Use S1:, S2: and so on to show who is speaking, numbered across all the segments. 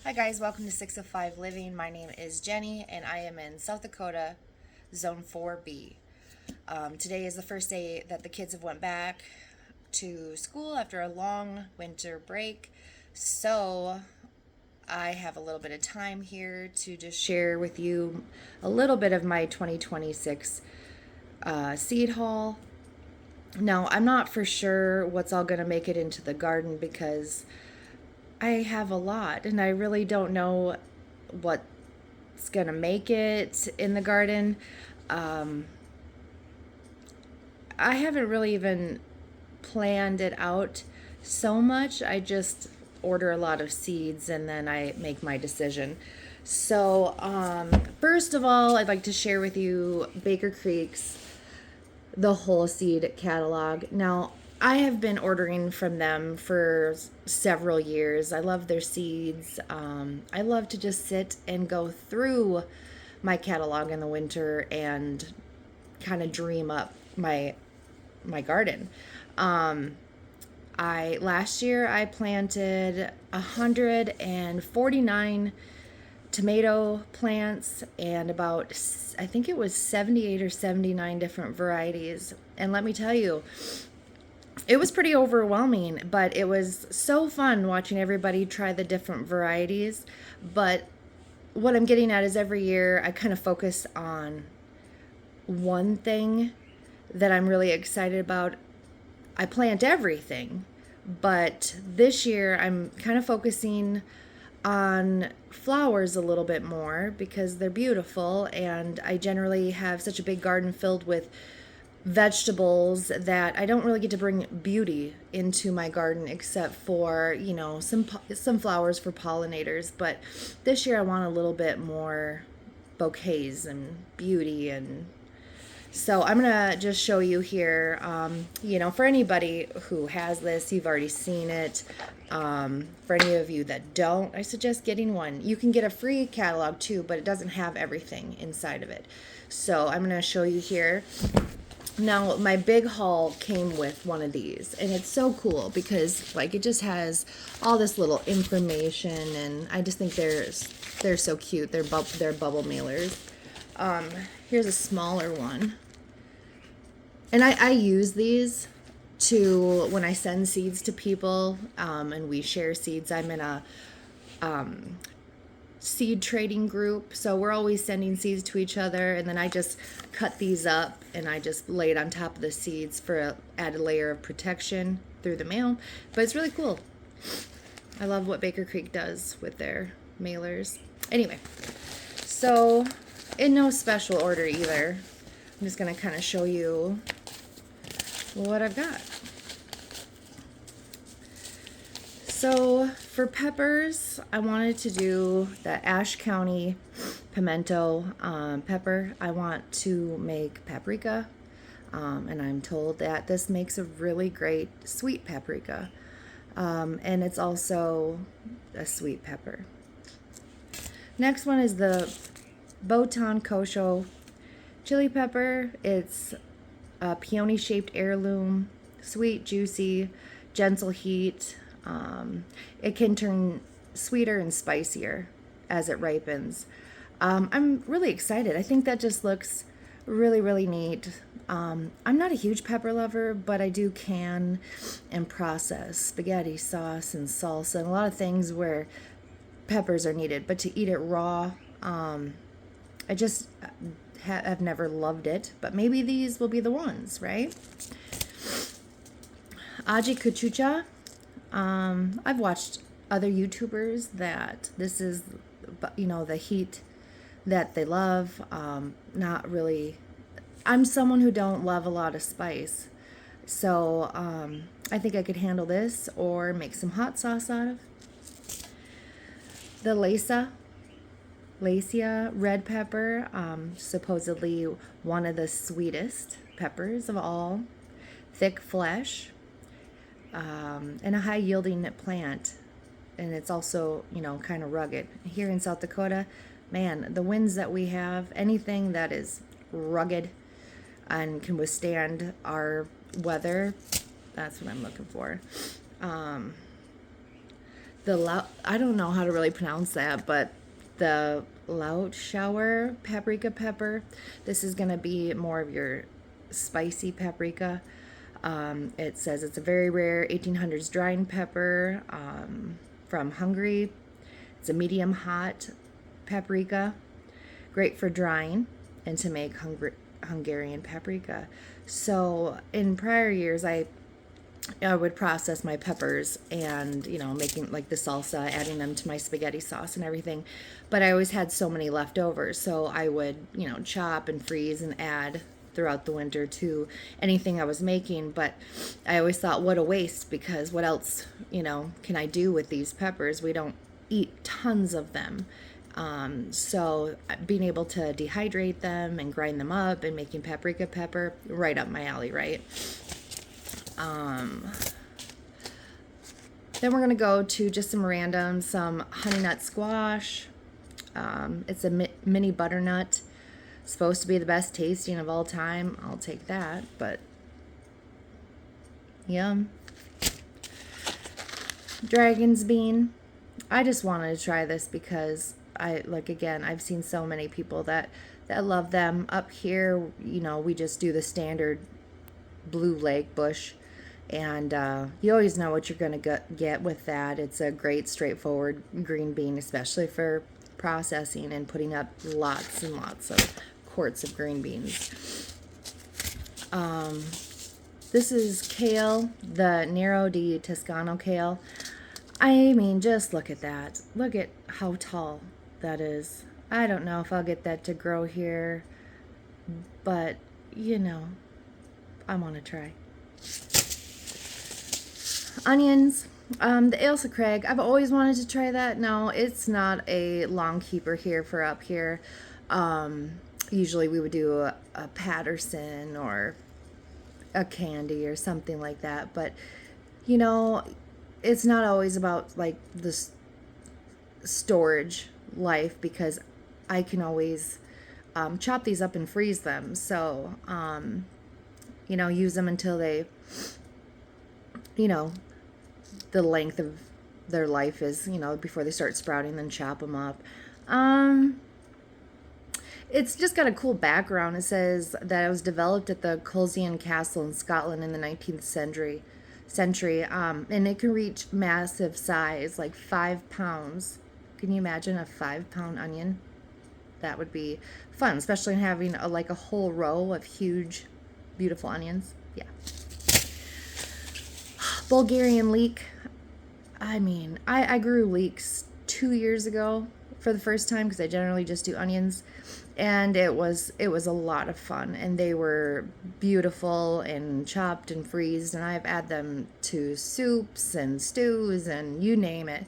S1: Hi guys, welcome to 605 Living. My name is Jenny and I am in South Dakota, Zone 4B. Today is the first day that the kids have went back to school after a long winter break. So I have a little bit of time here to just share with you a little bit of my 2026 seed haul. Now, I'm not for sure what's all going to make it into the garden because I have a lot and I really don't know what's going to make it in the garden. Um, I haven't really even planned it out so much. I just order a lot of seeds and then I make my decision. So, first of all, I'd like to share with you Baker Creek's the whole seed catalog. Now, I have been ordering from them for several years. I love their seeds. I love to just sit and go through my catalog in the winter and kind of dream up my garden. I last year I planted 149 tomato plants and about, I think it was 78 or 79 different varieties. And let me tell you, it was pretty overwhelming, but it was so fun watching everybody try the different varieties. But what I'm getting at is every year I kind of focus on one thing that I'm really excited about. I plant everything, but this year I'm kind of focusing on flowers a little bit more because they're beautiful, and I generally have such a big garden filled with vegetables that I don't really get to bring beauty into my garden except for, some flowers for pollinators. But this year I want a little bit more bouquets and beauty, and so I'm gonna just show you here. For anybody who has this, you've already seen it. For any of you that don't, I suggest getting one. You can get a free catalog too, but it doesn't have everything inside of it. So I'm gonna show you here. Now, my big haul came with one of these, and it's so cool because it just has all this little information, and I just think they're so cute. They're bubble mailers. Here's a smaller one. And I use these to when I send seeds to people, and we share seeds. I'm in a seed trading group, so we're always sending seeds to each other, and then I just cut these up and I just lay it on top of the seeds for a added layer of protection through the mail. But it's really cool. I love what Baker Creek does with their mailers. Anyway, so in no special order either, I'm just going to kind of show you what I've got. So for peppers, I wanted to do the Ashe County pimento pepper. I want to make paprika, and I'm told that this makes a really great sweet paprika, and it's also a sweet pepper. Next one is the Botan Kosho chili pepper. It's a peony-shaped heirloom, sweet, juicy, gentle heat. It can turn sweeter and spicier as it ripens. I'm really excited. I think that just looks really, really neat. I'm not a huge pepper lover, but I do can and process spaghetti sauce and salsa and a lot of things where peppers are needed. But to eat it raw, I just have never loved it. But maybe these will be the ones, right? Aji Kuchucha. I've watched other YouTubers that this is, the heat that they love. Not really. I'm someone who don't love a lot of spice. So I think I could handle this or make some hot sauce out of. The Lacea red pepper, supposedly one of the sweetest peppers of all. Thick flesh. And a high yielding plant, and it's also kind of rugged. Here in South Dakota, man, the winds that we have, anything that is rugged and can withstand our weather, that's what I'm looking for. I don't know how to really pronounce that, but the Lautschauer paprika pepper. This is going to be more of your spicy paprika. It says it's a very rare 1800s drying pepper from Hungary. It's a medium hot paprika, great for drying and to make Hungarian paprika. So in prior years, I would process my peppers and, making like the salsa, adding them to my spaghetti sauce and everything. But I always had so many leftovers. So I would, chop and freeze and add throughout the winter to anything I was making. But I always thought, what a waste, because what else, can I do with these peppers? We don't eat tons of them. So being able to dehydrate them and grind them up and making paprika pepper, right up my alley, right? Then we're going to go to just some random, some honey nut squash. It's a mini butternut. Supposed to be the best tasting of all time. I'll take that, but yum. Dragon's bean. I just wanted to try this because I've seen so many people that love them. Up here, we just do the standard blue lake bush, and you always know what you're going to get with that. It's a great straightforward green bean, especially for processing and putting up lots and lots of quarts of green beans. This is kale, the Nero di Toscano kale. I mean, just look at that. Look at how tall that is. I don't know if I'll get that to grow here, but I want to try. Onions. The Ailsa Craig. I've always wanted to try that. No, it's not a long keeper here for up here. Usually we would do a Patterson or a Candy or something like that. But, it's not always about like the storage life, because I can always chop these up and freeze them. So, use them until they, the length of their life is, before they start sprouting, then chop them up. It's just got a cool background. It says that it was developed at the Culzean Castle in Scotland in the 19th century. And it can reach massive size, like 5 pounds. Can you imagine a 5-pound onion? That would be fun, especially in having a whole row of huge, beautiful onions. Yeah. Bulgarian leek. I mean, I grew leeks 2 years ago for the first time, because I generally just do onions, and it was a lot of fun, and they were beautiful and chopped and freezed, and I've added them to soups and stews and you name it.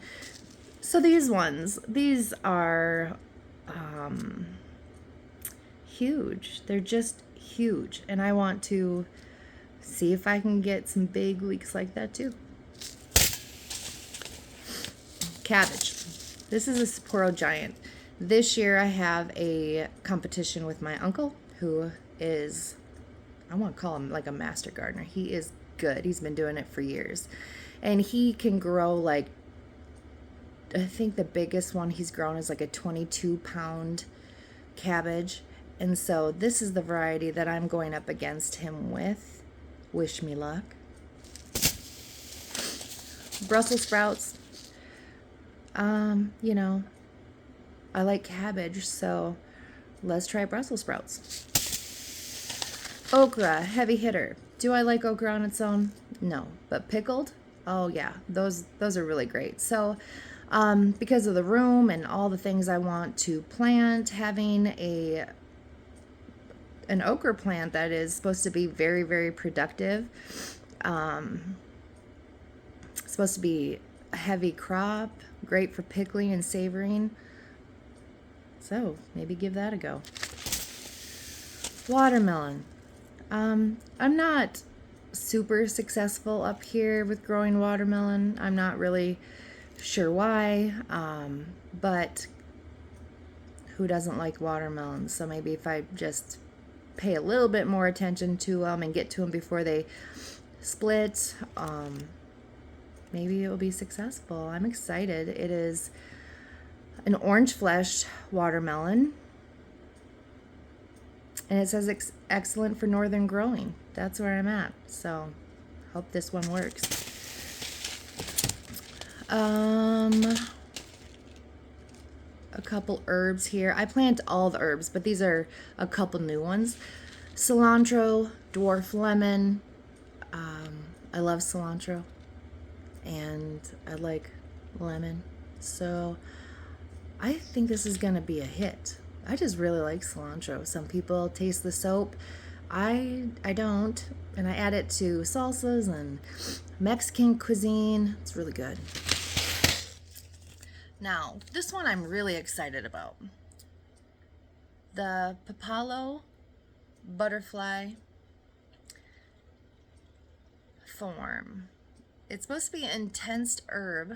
S1: So these are huge. They're just huge, and I want to see if I can get some big leeks like that too. Cabbage. This is a Sapporo Giant. This year I have a competition with my uncle, who is, I want to call him like a master gardener. He is good. He's been doing it for years. And he can grow I think the biggest one he's grown is like a 22-pound cabbage. And so this is the variety that I'm going up against him with. Wish me luck. Brussels sprouts. I like cabbage, so let's try Brussels sprouts. Okra, heavy hitter. Do I like okra on its own? No, but pickled? Oh yeah, those are really great. So, because of the room and all the things I want to plant, having an okra plant that is supposed to be very, very productive, supposed to be a heavy crop, great for pickling and savoring. So maybe give that a go. Watermelon. I'm not super successful up here with growing watermelon. I'm not really sure why, but who doesn't like watermelons? So maybe if I just pay a little bit more attention to them and get to them before they split, maybe it will be successful. I'm excited. It is an orange flesh watermelon, and it says excellent for northern growing. That's where I'm at. So hope this one works. A couple herbs here. I plant all the herbs, but these are a couple new ones. Cilantro, dwarf lemon. I love cilantro, and I like lemon. So I think this is gonna be a hit. I just really like cilantro. Some people taste the soap. I don't, and I add it to salsas and Mexican cuisine. It's really good. Now, this one I'm really excited about. The Papalo butterfly form. It's supposed to be an intense herb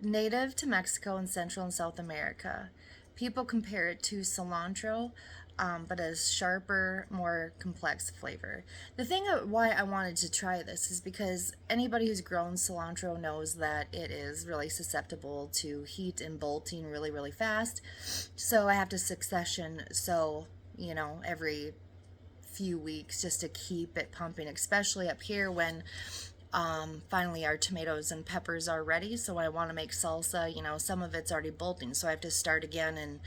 S1: native to Mexico and Central and South America. People compare it to cilantro, but as sharper, more complex flavor. The thing why I wanted to try this is because anybody who's grown cilantro knows that it is really susceptible to heat and bolting really, really fast. So I have to succession sow, every few weeks just to keep it pumping, especially up here when finally our tomatoes and peppers are ready. So I want to make salsa, some of it's already bolting, so I have to start again in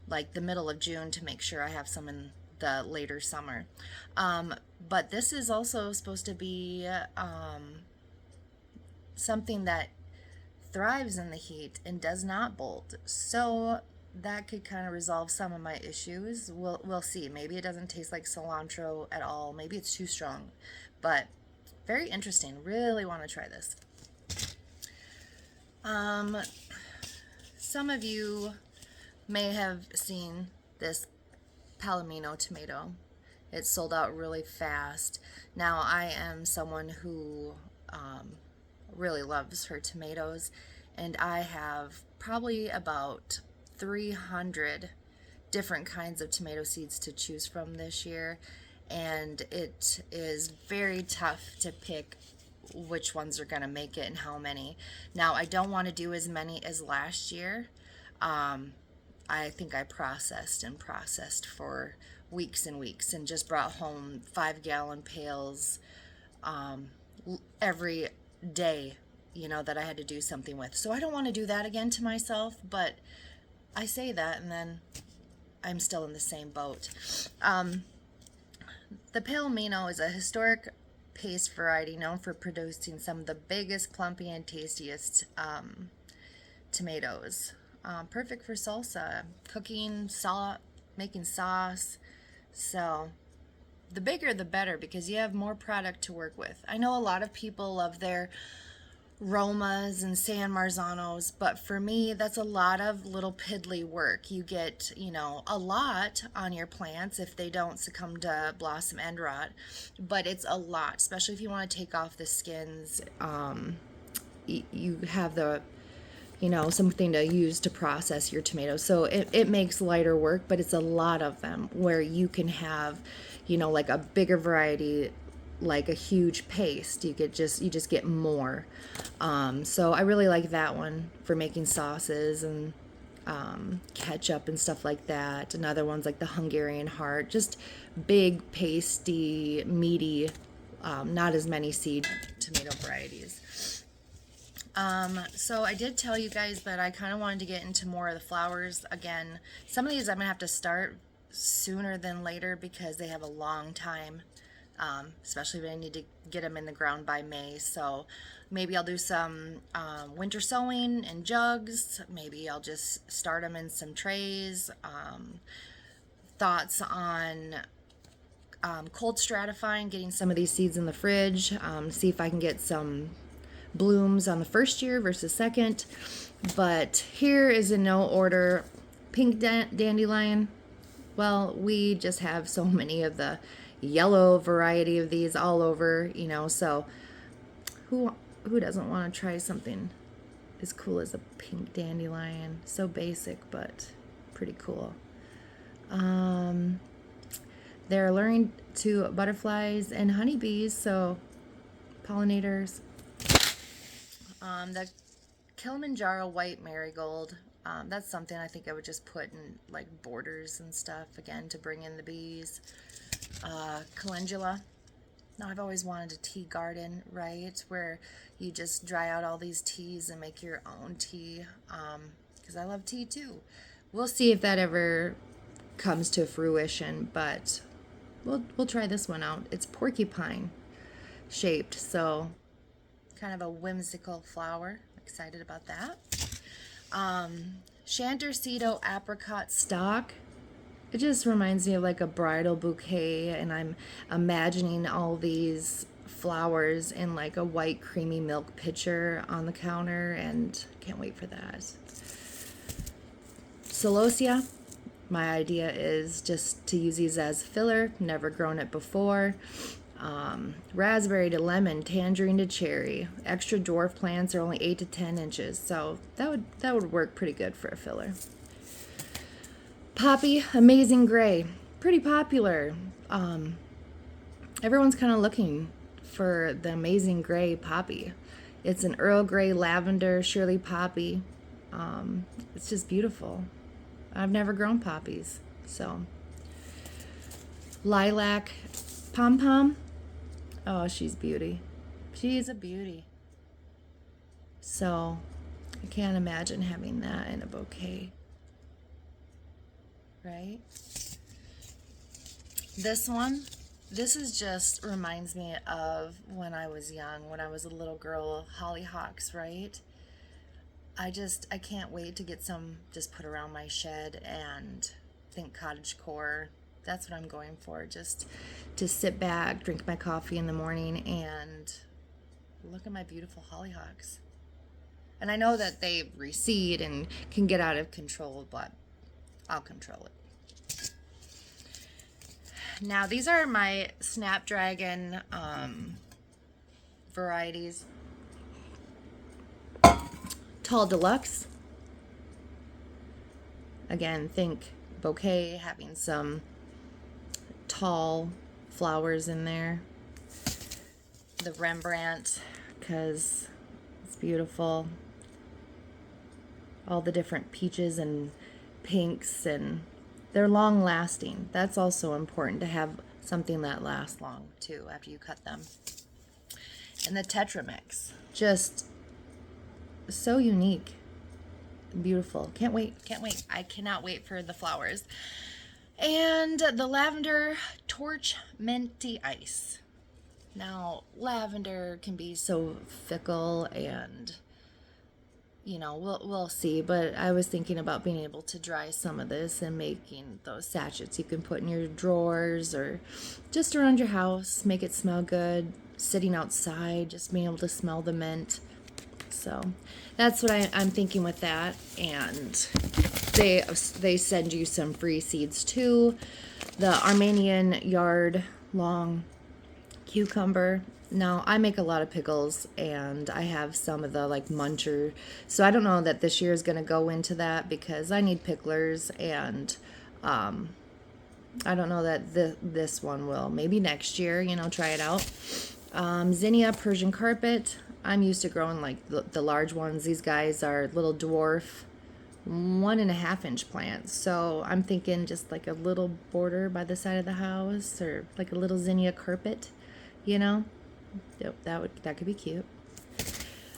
S1: like the middle of June to make sure I have some in the later summer. But this is also supposed to be something that thrives in the heat and does not bolt. So that could kind of resolve some of my issues. We'll see. Maybe it doesn't taste like cilantro at all. Maybe it's too strong. But very interesting. Really want to try this. Some of you may have seen this Palomino tomato. It sold out really fast. Now, I am someone who really loves her tomatoes, and I have probably about 300 different kinds of tomato seeds to choose from this year, and it is very tough to pick which ones are going to make it and how many. Now, I don't want to do as many as last year. I think I processed for weeks and weeks and just brought home 5-gallon pails every day, that I had to do something with. So I don't want to do that again to myself, but I say that and then I'm still in the same boat. The Palomino is a historic paste variety known for producing some of the biggest, plumpy, and tastiest tomatoes. Perfect for salsa, cooking, making sauce. So the bigger the better, because you have more product to work with. I know a lot of people love their Romas and San Marzanos, but for me, that's a lot of little piddly work. You get, a lot on your plants if they don't succumb to blossom end rot, but it's a lot, especially if you want to take off the skins. You have the something to use to process your tomatoes. So it makes lighter work, but it's a lot of them where you can have, like a bigger variety, like a huge paste. You just get more. So I really like that one for making sauces and ketchup and stuff like that. Another one's like the Hungarian heart, just big, pasty, meaty, not as many seed tomato varieties. So I did tell you guys that I kind of wanted to get into more of the flowers again. Some of these I'm gonna have to start sooner than later because they have a long time, especially when I need to get them in the ground by May. So maybe I'll do some winter sowing in jugs. Maybe I'll just start them in some trays. Thoughts on cold stratifying, getting some of these seeds in the fridge, see if I can get some blooms on the first year versus second. But here is in no order. Pink dandelion. Well, we just have so many of the yellow variety of these all over, so who doesn't want to try something as cool as a pink dandelion? So basic, but pretty cool. They're alluring to butterflies and honeybees, so pollinators. The Kilimanjaro white marigold. That's something I think I would just put in like borders and stuff again to bring in the bees. Calendula. Now, I've always wanted a tea garden, right? Where you just dry out all these teas and make your own tea. Because I love tea too. We'll see if that ever comes to fruition, but we'll try this one out. It's porcupine shaped, so kind of a whimsical flower. Excited about that. Chanterceto apricot stock. It just reminds me of like a bridal bouquet, and I'm imagining all these flowers in like a white creamy milk pitcher on the counter, and can't wait for that. Celosia. My idea is just to use these as filler. Never grown it before. Raspberry to lemon, tangerine to cherry. Extra dwarf plants are only 8 to 10 inches, so that would work pretty good for a filler. Poppy, amazing gray, pretty popular. Everyone's kind of looking for the amazing gray poppy. It's an Earl Grey lavender Shirley poppy. It's just beautiful. I've never grown poppies, so. Lilac pom pom. Oh, she's beauty. She's a beauty. So I can't imagine having that in a bouquet. Right? This is just reminds me of when I was young, when I was a little girl, hollyhocks, right? I can't wait to get some just put around my shed and think cottagecore. That's what I'm going for, just to sit back, drink my coffee in the morning, and look at my beautiful hollyhocks. And I know that they recede and can get out of control, but I'll control it. Now, these are my Snapdragon varieties. Tall Deluxe. Again, think bouquet, having some tall flowers in there. The Rembrandt, because it's beautiful. All the different peaches and pinks, and they're long lasting. That's also important, to have something that lasts long too after you cut them. And the Tetramix, just so unique, beautiful. Can't wait. I cannot wait for the flowers. And the Lavender Torch Minty Ice. Now, lavender can be so fickle, and we'll see, but I was thinking about being able to dry some of this and making those sachets you can put in your drawers or just around your house, make it smell good, sitting outside, just being able to smell the mint. So that's what I'm thinking with that. And they send you some free seeds too. The Armenian yard long cucumber. Now, I make a lot of pickles, and I have some of the like muncher. So I don't know that this year is going to go into that, because I need picklers, and I don't know that this one will. Maybe next year, try it out. Zinnia Persian carpet. I'm used to growing like the large ones. These guys are little dwarf 1.5 inch plants. So I'm thinking just like a little border by the side of the house, or like a little zinnia carpet, Yep, that could be cute.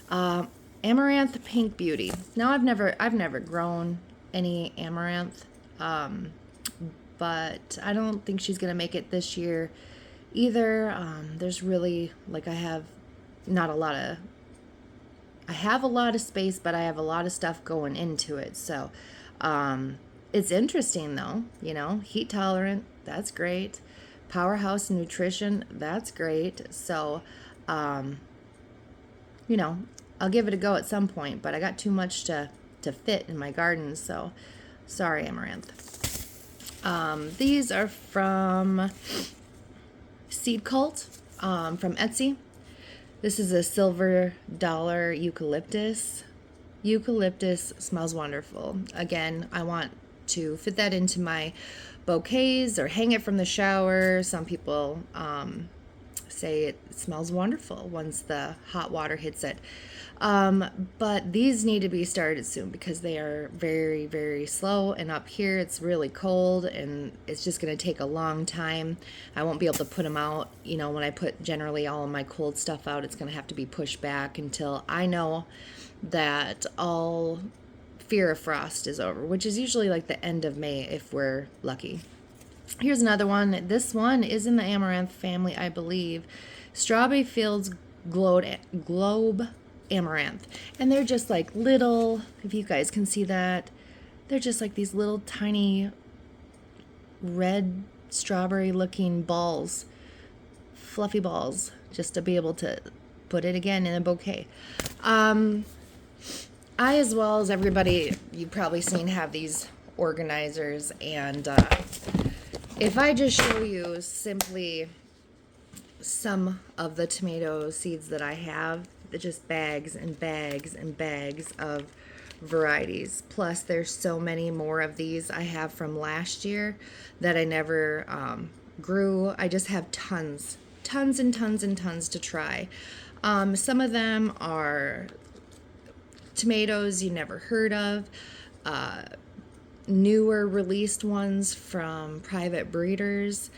S1: Amaranth Pink Beauty. Now I've never grown any amaranth, but I don't think she's gonna make it this year either. There's really I have a lot of space, but I have a lot of stuff going into it. So it's interesting though, heat tolerant, that's great. Powerhouse Nutrition, that's great. So, I'll give it a go at some point, but I got too much to fit in my garden, so sorry, Amaranth. These are from Seed Cult, from Etsy. This is a silver dollar eucalyptus. Eucalyptus smells wonderful. Again, I want to fit that into my bouquets or hang it from the shower. Some people say it smells wonderful once the hot water hits it. But these need to be started soon because they are very, very slow. And up here, it's really cold and it's just going to take a long time. I won't be able to put them out. You know, when I put generally all of my cold stuff out, it's going to have to be pushed back until I know that all fear of frost is over, which is usually like the end of May if we're lucky. Here's another one. This one is in the amaranth family, I believe. Strawberry Fields Globe Amaranth. And they're just like little, if you guys can see that, they're just like these little tiny red strawberry looking balls, fluffy balls, just to be able to put it again in a bouquet. I, as well as everybody you've probably seen, have these organizers, and if I just show you simply some of the tomato seeds that I have, just bags and bags and bags of varieties. Plus there's so many more of these I have from last year that I never grew. I just have tons and tons and tons to try. Some of them are tomatoes you never heard of, newer released ones from private breeders.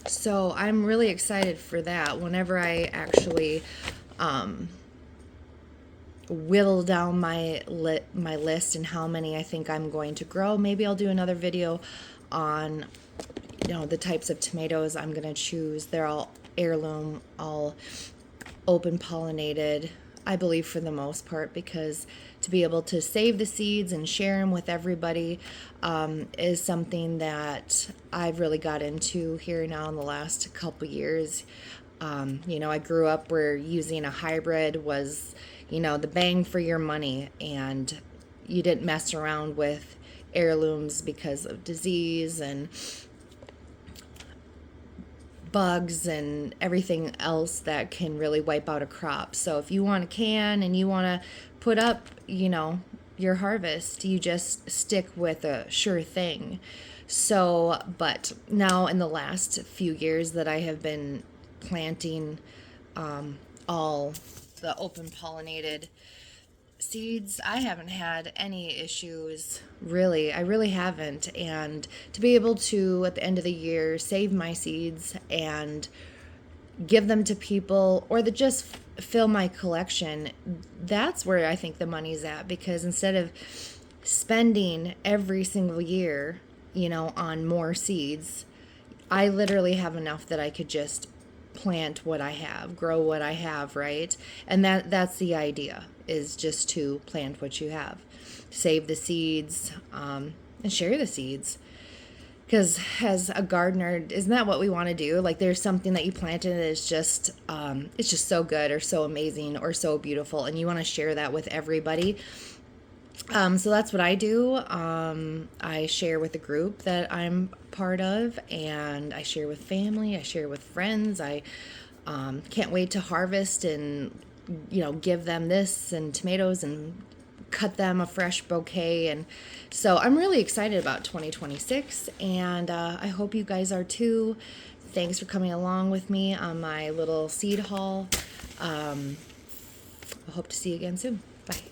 S1: So I'm really excited for that. Whenever I actually whittle down my list and how many I think I'm going to grow, maybe I'll do another video on, you know, the types of tomatoes I'm going to choose. They're all heirloom, all open pollinated, I believe, for the most part, because to be able to save the seeds and share them with everybody is something that I've really got into here now in the last couple years. You know, I grew up where using a hybrid was, you know, the bang for your money, and you didn't mess around with heirlooms because of disease and bugs and everything else that can really wipe out a crop. So if you want a can and you want to put up, you know, your harvest, you just stick with a sure thing. So, but now in the last few years that I have been planting all the open pollinated seeds, I haven't had any issues, really. I really haven't. And to be able to, at the end of the year, save my seeds and give them to people, or to just fill my collection, that's where I think the money's at. Because instead of spending every single year, you know, on more seeds, I literally have enough that I could just plant what I have, grow what I have, right? And that's the idea, is just to plant what you have, save the seeds, and share the seeds. Because as a gardener, isn't that what we want to do? Like, there's something that you planted that is just, it's just so good or so amazing or so beautiful, and you want to share that with everybody. So that's what I do. I share with the group that I'm part of, and I share with family, I share with friends. I can't wait to harvest and, you know, give them this and tomatoes and cut them a fresh bouquet. And so I'm really excited about 2026, and I hope you guys are too. Thanks for coming along with me on my little seed haul. I hope to see you again soon. Bye.